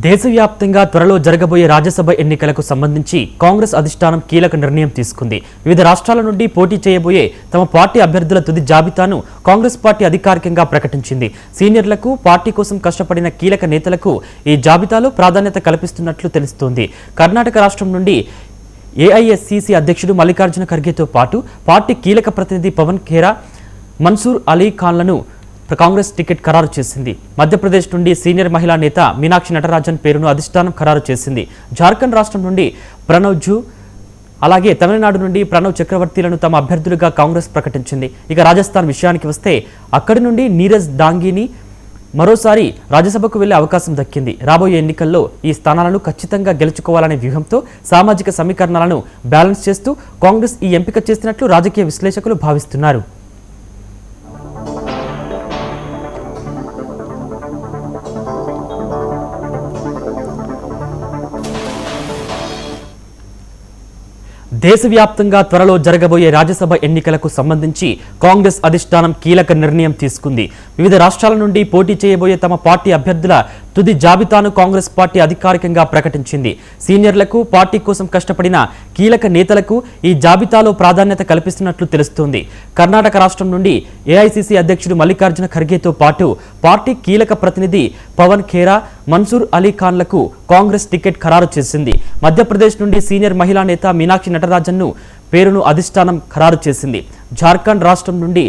దేశవ్యాప్తంగా త్వరలో జరగబోయే రాజ్యసభ ఎన్నికలకు సంబంధించి కాంగ్రెస్ అధిష్టానం కీలక నిర్ణయం తీసుకుంది. వివిధ రాష్ట్రాల నుండి పోటీ చేయబోయే తమ పార్టీ అభ్యర్థుల తుది జాబితాను కాంగ్రెస్ పార్టీ అధికారికంగా ప్రకటించింది. సీనియర్లకు, పార్టీ కోసం కష్టపడిన కీలక నేతలకు ఈ జాబితాలో ప్రాధాన్యత కల్పిస్తున్నట్లు తెలుస్తోంది. కర్ణాటక రాష్ట్రం నుండి ఏఐఎస్సీసీ అధ్యక్షుడు మల్లికార్జున ఖర్గేతో పాటు పార్టీ కీలక ప్రతినిధి పవన్ ఖేరా, మన్సూర్ అలీ ఖాన్లను కాంగ్రెస్ టికెట్ ఖరారు చేసింది. మధ్యప్రదేశ్ నుండి సీనియర్ మహిళా నేత మీనాక్షి నటరాజన్ పేరును అధిష్టానం ఖరారు చేసింది. జార్ఖండ్ రాష్ట్రం నుండి ప్రణవ్ జూ, అలాగే తమిళనాడు నుండి ప్రణవ్ చక్రవర్తిలను తమ అభ్యర్థులుగా కాంగ్రెస్ ప్రకటించింది. ఇక రాజస్థాన్ విషయానికి వస్తే అక్కడి నుండి నీరజ్ డాంగీని మరోసారి రాజ్యసభకు వెళ్లే అవకాశం దక్కింది. రాబోయే ఎన్నికల్లో ఈ స్థానాలను ఖచ్చితంగా గెలుచుకోవాలనే వ్యూహంతో సామాజిక సమీకరణాలను బ్యాలెన్స్ చేస్తూ కాంగ్రెస్ ఈ ఎంపిక చేసినట్లు రాజకీయ విశ్లేషకులు భావిస్తున్నారు. దేశవ్యాప్తంగా త్వరలో జరగబోయే రాజ్యసభ ఎన్నికలకు సంబంధించి కాంగ్రెస్ అధిష్టానం కీలక నిర్ణయం తీసుకుంది. వివిధ రాష్ట్రాల నుండి పోటీ చేయబోయే తమ పార్టీ అభ్యర్థుల తుది జాబితాను కాంగ్రెస్ పార్టీ అధికారికంగా ప్రకటించింది. సీనియర్లకు, పార్టీ కోసం కష్టపడిన కీలక నేతలకు ఈ జాబితాలో ప్రాధాన్యత కల్పిస్తున్నట్లు తెలుస్తోంది. కర్ణాటక రాష్ట్రం నుండి ఏఐసీసీ అధ్యక్షుడు మల్లికార్జున ఖర్గేతో పాటు పార్టీ కీలక ప్రతినిధి పవన్ ఖేరా, మన్సూర్ అలీ ఖాన్లకు కాంగ్రెస్ టికెట్ ఖరారు చేసింది. మధ్యప్రదేశ్ నుండి సీనియర్ మహిళా నేత మీనాక్షి నటరాజన్ను పేరును అధిష్టానం ఖరారు చేసింది. జార్ఖండ్ రాష్ట్రం నుండి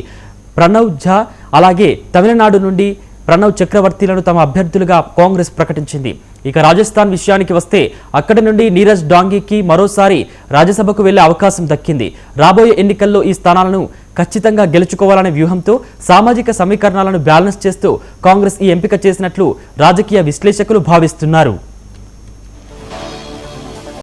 ప్రణవ్ ఝా, అలాగే తమిళనాడు నుండి ప్రణవ్ చక్రవర్తిలను తమ అభ్యర్థులుగా కాంగ్రెస్ ప్రకటించింది. ఇక రాజస్థాన్ విషయానికి వస్తే అక్కడి నుండి నీరజ్ డాంగీకి మరోసారి రాజ్యసభకు వెళ్లే అవకాశం దక్కింది. రాబోయే ఎన్నికల్లో ఈ స్థానాలను ఖచ్చితంగా గెలుచుకోవాలనే వ్యూహంతో సామాజిక సమీకరణాలను బ్యాలెన్స్ చేస్తూ కాంగ్రెస్ ఈ ఎంపిక చేసినట్లు రాజకీయ విశ్లేషకులు భావిస్తున్నారు.